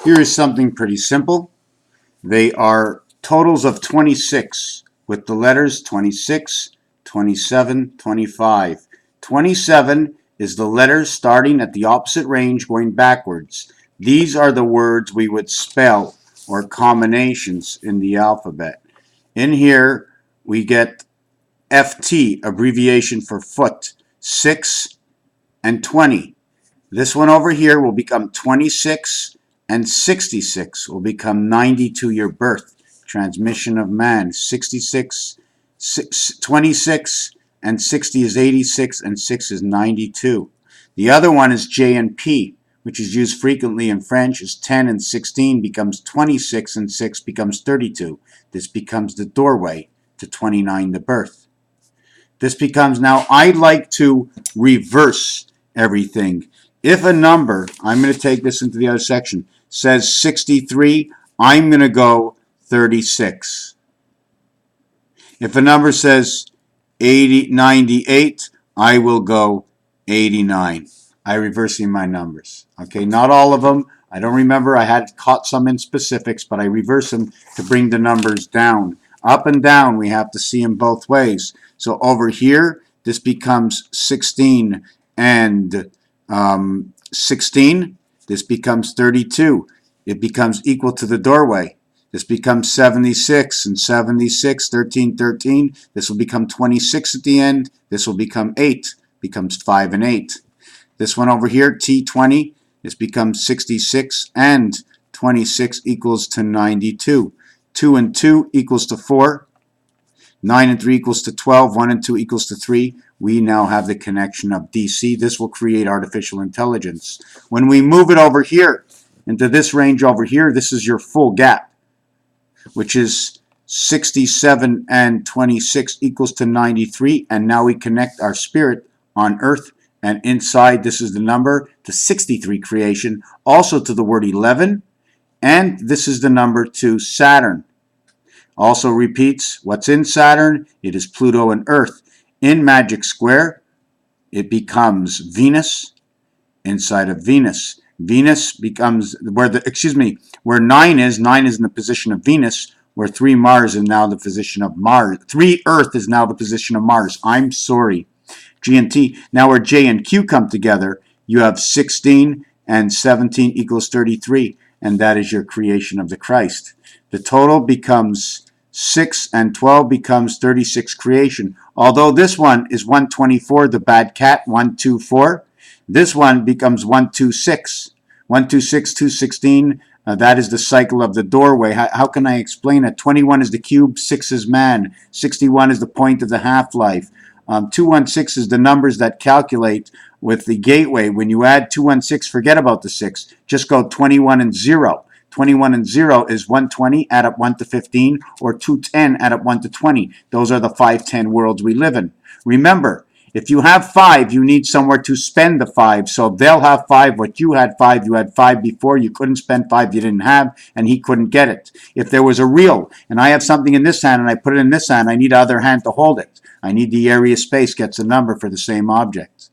Here is something pretty simple. They are totals of 26 with the letters 26, 27, 25. 27 is the letters starting at the opposite range going backwards. These are the words we would spell or combinations in the alphabet. In here we get FT, abbreviation for foot, 6 and 20. This one over here will become 26 and 66 will become 92 year birth. Transmission of man, 66, 26 and 60 is 86 and 6 is 92. The other one is J and P, which is used frequently in French, is 10 and 16 becomes 26 and 6 becomes 32. This becomes the doorway to 29, the birth. This becomes, now I'd like to reverse everything. If a number, I'm going to take this into the other section, says 63, I'm going to go 36. If a number says 98, I will go 89. I'm reversing my numbers. Okay, not all of them. I don't remember. I had caught some in specifics, but I reverse them to bring the numbers down. Up and down, we have to see them both ways. So over here, this becomes 16 and 16. This becomes 32. It becomes equal to the doorway. This becomes 76 and 76, 13, 13. This will become 26 at the end. This will become 8, becomes 5 and 8. This one over here, T20, this becomes 66 and 26 equals to 92. 2 and 2 equals to 4. 9 and 3 equals to 12. 1 and 2 equals to 3. We now have the connection of DC. This will create artificial intelligence. When we move it over here, into this range over here, this is your full gap, which is 67 and 26 equals to 93. And now we connect our spirit on Earth. And inside, this is the number to 63 creation, also to the word 11. And this is the number to Saturn. Also repeats, what's in Saturn? It is Pluto and Earth. In Magic Square, it becomes Venus. Inside of Venus, Venus becomes where 9 is in the position of Venus, where 3 Mars is now the position of Mars. 3 Earth is now the position of Mars. I'm sorry. G and T. Now where J and Q come together, you have 16 and 17 equals 33, and that is your creation of the Christ. The total becomes 6 and 12 becomes 36 creation. Although this one is 124, the bad cat, 124. This one becomes 126. 126, 216, that is the cycle of the doorway. How can I explain it? 21 is the cube, 6 is man, 61 is the point of the half-life. 216 is the numbers that calculate with the gateway. When you add 216, forget about the 6. Just go 21 and 0. 21 and 0 is 120, add up 1 to 15, or 210, add up 1 to 20. Those are the 510 worlds we live in. Remember, if you have 5, you need somewhere to spend the 5. So they'll have 5, what you had 5, you had 5 before, you couldn't spend 5 you didn't have, and he couldn't get it. If there was a reel, and I have something in this hand, and I put it in this hand, I need the other hand to hold it. I need the area space, gets a number for the same object.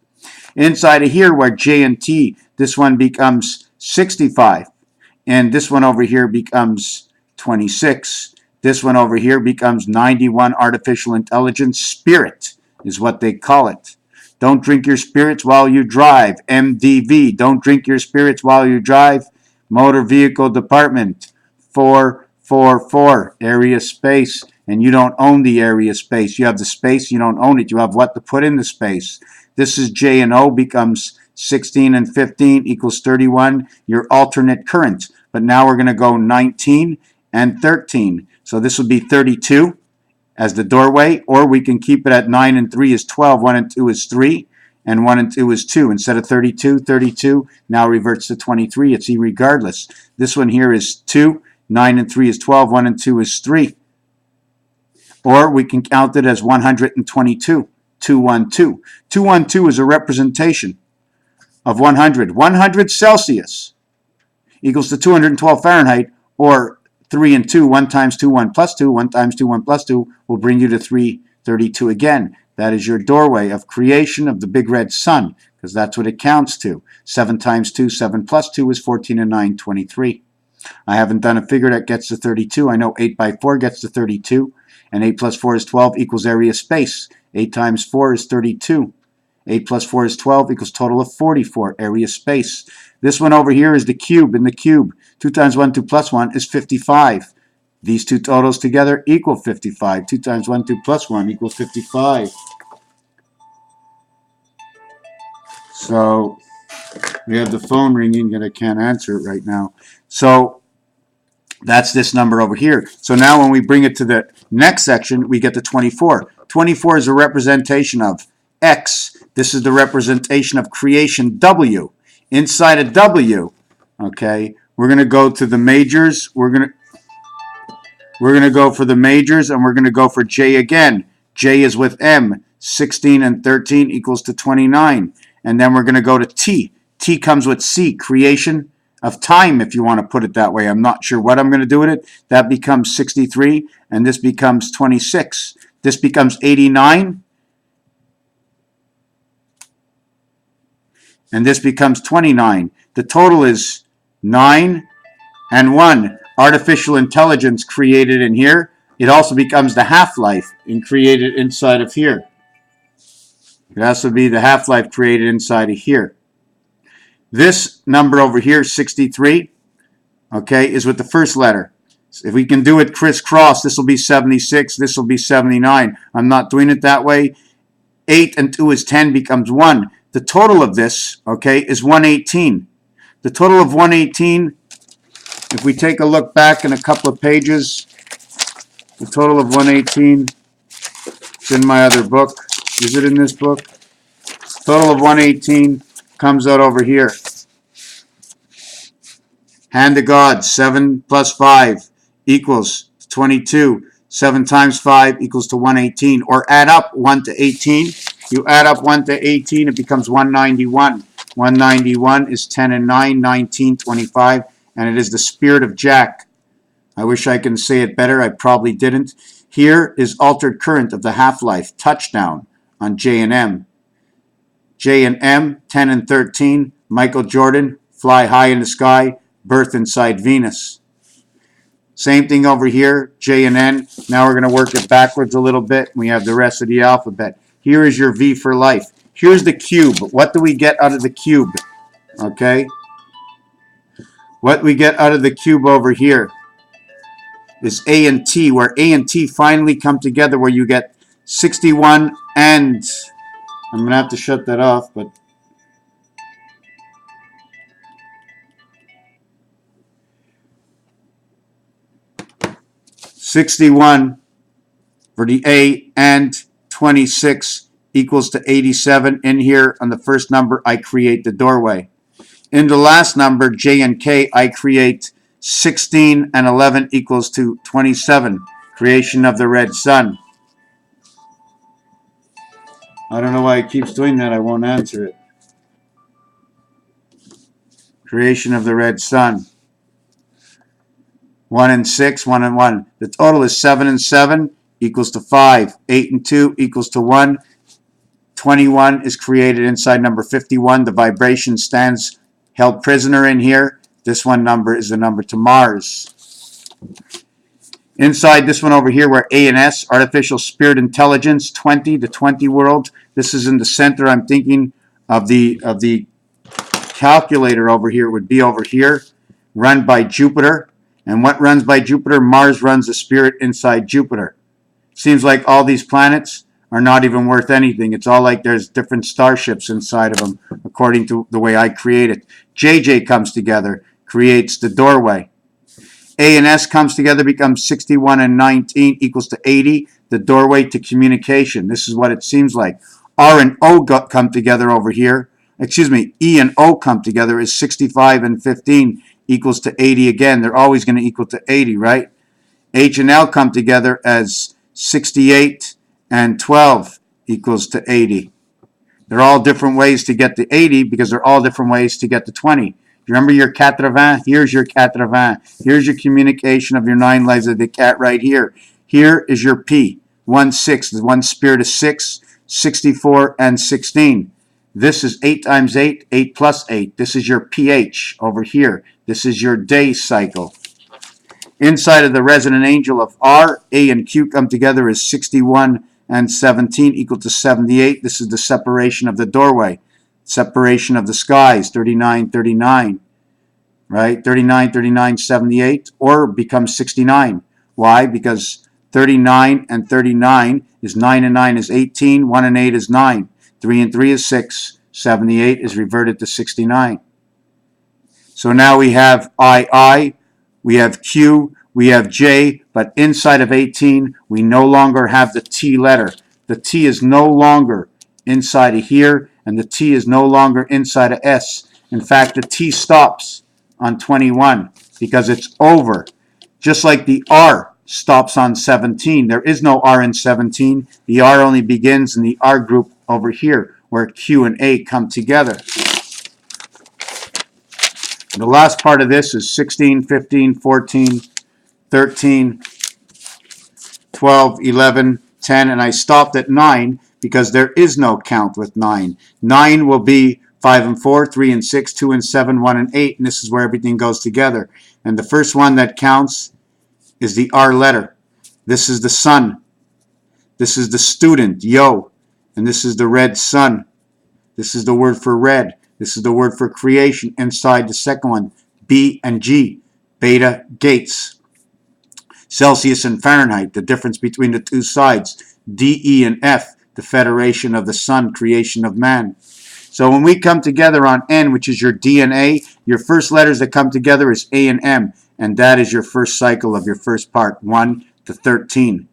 Inside of here, where J and T, this one becomes 65. And this one over here becomes 26. This one over here becomes 91. Artificial intelligence spirit is what they call it. Don't drink your spirits while you drive. MDV. Don't drink your spirits while you drive. Motor Vehicle Department. 444. Area space. And you don't own the area space. You have the space. You don't own it. You have what to put in the space. This is J and O becomes 16 and 15 equals 31. Your alternate current. But now we're going to go 19 and 13. So this would be 32 as the doorway, or we can keep it at 9 and 3 is 12, 1 and 2 is 3, and 1 and 2 is 2. Instead of 32, 32 now reverts to 23. It's irregardless. This one here is 2, 9 and 3 is 12, 1 and 2 is 3. Or we can count it as 122, 212. 212 is a representation of 100. 100 Celsius equals to 212 Fahrenheit, or 3 and 2, 1 times 2, 1 plus 2, 1 times 2, 1 plus 2 will bring you to 332 again. That is your doorway of creation of the big red sun, because that's what it counts to. 7 times 2, 7 plus 2 is 14 and 9, 23. I haven't done a figure that gets to 32. I know 8 by 4 gets to 32, and 8 plus 4 is 12 equals area space. 8 times 4 is 32. 8 plus 4 is 12 equals total of 44, area space. This one over here is the cube in the cube. 2 times 1, 2 plus 1 is 55. These two totals together equal 55. 2 times 1, 2 plus 1 equals 55. So we have the phone ringing and I can't answer it right now. So that's this number over here. So now when we bring it to the next section, we get to 24. 24 is a representation of X. This is the representation of creation W. Inside of W, okay, we're going to go to the majors. We're going to go for the majors, and we're going to go for J again. J is with M. 16 and 13 equals to 29. And then we're going to go to T. T comes with C, creation of time, if you want to put it that way. I'm not sure what I'm going to do with it. That becomes 63, and this becomes 26. This becomes 89, and this becomes 29. The total is 9 and 1. Artificial intelligence created in here. It also becomes the half-life and created inside of here. It has to be the half-life created inside of here. This number over here, 63, okay, is with the first letter. If we can do it crisscross, this will be 76, this will be 79. I'm not doing it that way. 8 and 2 is 10, becomes 1. The total of this, okay, is 118. The total of 118, if we take a look back in a couple of pages, the total of 118, it's in my other book. Is it in this book? Total of 118 comes out over here. Hand of God, 7 plus 5 equals 22. 7 times 5 equals to 118. Or add up 1 to 18. You add up 1 to 18, it becomes 191. 191 is 10 and 9, 19, 25, and it is the spirit of Jack. I wish I can say it better. I probably didn't. Here is altered current of the half-life, touchdown on J and M. J and M, 10 and 13. Michael Jordan, fly high in the sky, birth inside Venus. Same thing over here, J and N. Now we're going to work it backwards a little bit. We have the rest of the alphabet. Here is your V for life. Here's the cube. What do we get out of the cube? Okay? What we get out of the cube over here is A and T, where A and T finally come together, where you get 61 and... I'm going to have to shut that off, but... 61 for the A and 26 equals to 87. In here, on the first number, I create the doorway. In the last number, J and K, I create 16 and 11 equals to 27. Creation of the red sun. I don't know why it keeps doing that. I won't answer it. Creation of the red sun. 1 and 6, 1 and 1. The total is 7 and 7 equals to 5. 8 and 2 equals to 1. 21 is created inside number 51. The vibration stands held prisoner in here. This one number is the number to Mars. Inside this one over here, where A and S, artificial spirit intelligence, 20, the 20 world. This is in the center. I'm thinking of the calculator over here. It would be over here, run by Jupiter. And what runs by Jupiter? Mars runs the spirit inside Jupiter. Seems like all these planets are not even worth anything. It's all like there's different starships inside of them, according to the way I create it. JJ comes together, creates the doorway. A and S comes together, becomes 61 and 19 equals to 80, the doorway to communication. This is what it seems like. R and O come together over here. Excuse me, E and O come together is 65 and 15 equals to 80 again. They're always going to equal to 80, right? H and L come together as 68 and 12 equals to 80. They're all different ways to get to 80 because they're all different ways to get to 20. Remember your 80? Here's your 80. Here's your communication of your 9 lives of the cat right here. Here is your P. 1, 6. The one spirit is 6, 64, and 16. This is 8 times 8, 8 plus 8. This is your pH over here. This is your day cycle. Inside of the resonant angel of R, A and Q come together is 61 and 17 equal to 78. This is the separation of the doorway. Separation of the skies, 39, 39. Right? 39, 39, 78, or becomes 69. Why? Because 39 and 39 is 9 and 9 is 18, 1 and 8 is 9, 3 and 3 is 6, 78 is reverted to 69. So now we have II, we have Q, we have J, but inside of 18, we no longer have the T letter. The T is no longer inside of here, and the T is no longer inside of S. In fact, the T stops on 21 because it's over. Just like the R stops on 17. There is no R in 17. The R only begins in the R group over here where Q and A come together. The last part of this is 16, 15, 14, 13, 12, 11, 10, and I stopped at 9 because there is no count with 9. 9 will be 5 and 4, 3 and 6, 2 and 7, 1 and 8, and this is where everything goes together. And the first one that counts is the R letter. This is the sun. This is the student, yo. And this is the red sun. This is the word for red. This is the word for creation inside the second one, B and G, beta gates. Celsius and Fahrenheit, the difference between the two sides. D, E, and F, the federation of the sun, creation of man. So when we come together on N, which is your DNA, your first letters that come together is A and M, and that is your first cycle of your first part, 1 to 13.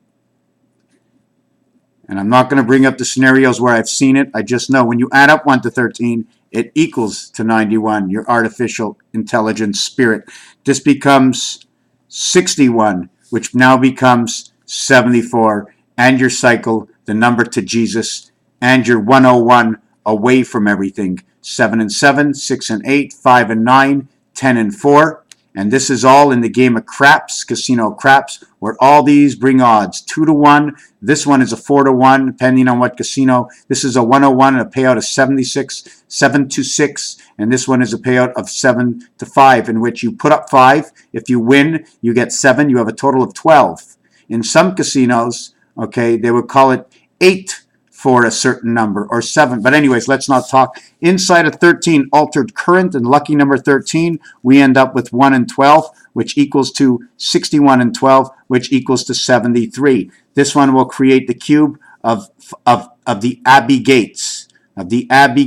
And I'm not going to bring up the scenarios where I've seen it. I just know when you add up 1 to 13, it equals to 91, your artificial intelligence spirit. This becomes 61, which now becomes 74, and your cycle, the number to Jesus, and your 101 away from everything. 7 and 7, 6 and 8, 5 and 9, 10 and 4. And this is all in the game of craps, casino craps, where all these bring odds. 2 to 1. This one is a 4 to 1, depending on what casino. This is a 101 and a payout of 76, 7 to 6. And this one is a payout of 7 to 5, in which you put up 5. If you win, you get 7. You have a total of 12. In some casinos, okay, they would call it 8 for a certain number, or 7. But anyways, let's not talk. Inside of 13, altered current, and lucky number 13, we end up with 1 and 12, which equals to 61 and 12, which equals to 73. This one will create the cube of the Abbey Gates, Abigail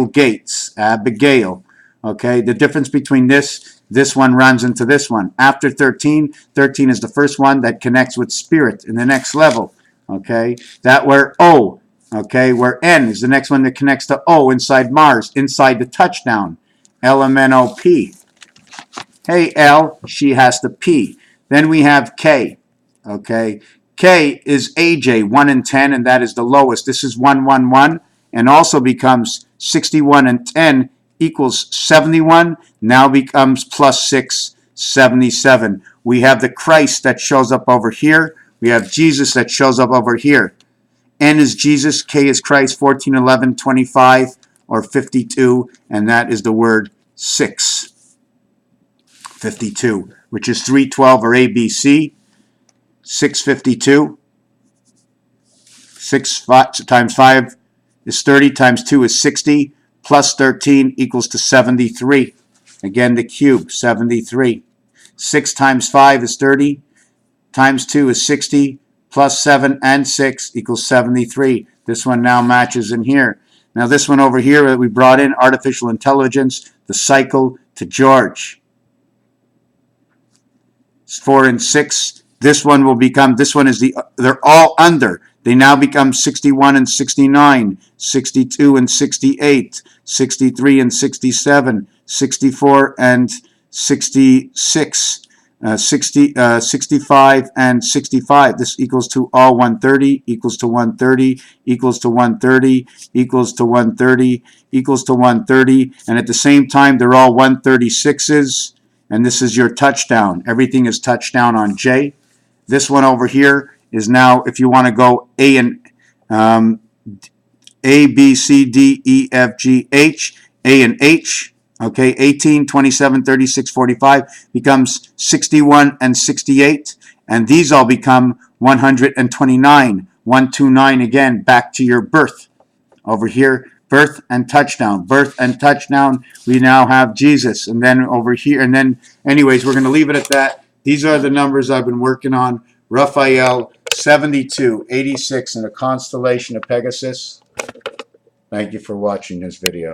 Gates, Abigail. Okay, the difference between this one runs into this one. After 13, 13 is the first one that connects with spirit in the next level. Okay, that where O, okay, where N is the next one that connects to O inside Mars, inside the touchdown, LMNOP. Hey, L, she has to P. Then we have K, okay. K is AJ, 1 and 10, and that is the lowest. This is 111, and also becomes 61 and 10 equals 71, now becomes plus 6, 77. We have the Christ that shows up over here. We have Jesus that shows up over here. N is Jesus, K is Christ, 14, 11, 25, or 52, and that is the word 6. 52, which is 312 or ABC. 652. 6 times 5 is 30, times 2 is 60, plus 13 equals to 73. Again, the cube, 73. 6 times 5 is 30. Times 2 is 60, plus 7 and 6 equals 73. This one now matches in here. Now this one over here that we brought in, artificial intelligence, the cycle to George. It's 4 and 6. This one will become, this one is they're all under. They now become 61 and 69, 62 and 68, 63 and 67, 64 and 66. 65 and 65. This equals to all 130, equals to 130, equals to 130, equals to 130, equals to 130. And at the same time, they're all 136s. And this is your touchdown. Everything is touchdown on J. This one over here is now, if you want to go A and A, B, C, D, E, F, G, H, A, and H. Okay, 18, 27, 36, 45 becomes 61 and 68. And these all become 129. 129 again, back to your birth. Over here, birth and touchdown. Birth and touchdown, we now have Jesus. And then over here, and then, anyways, we're going to leave it at that. These are the numbers I've been working on. Raphael, 72, 86, and a constellation of Pegasus. Thank you for watching this video.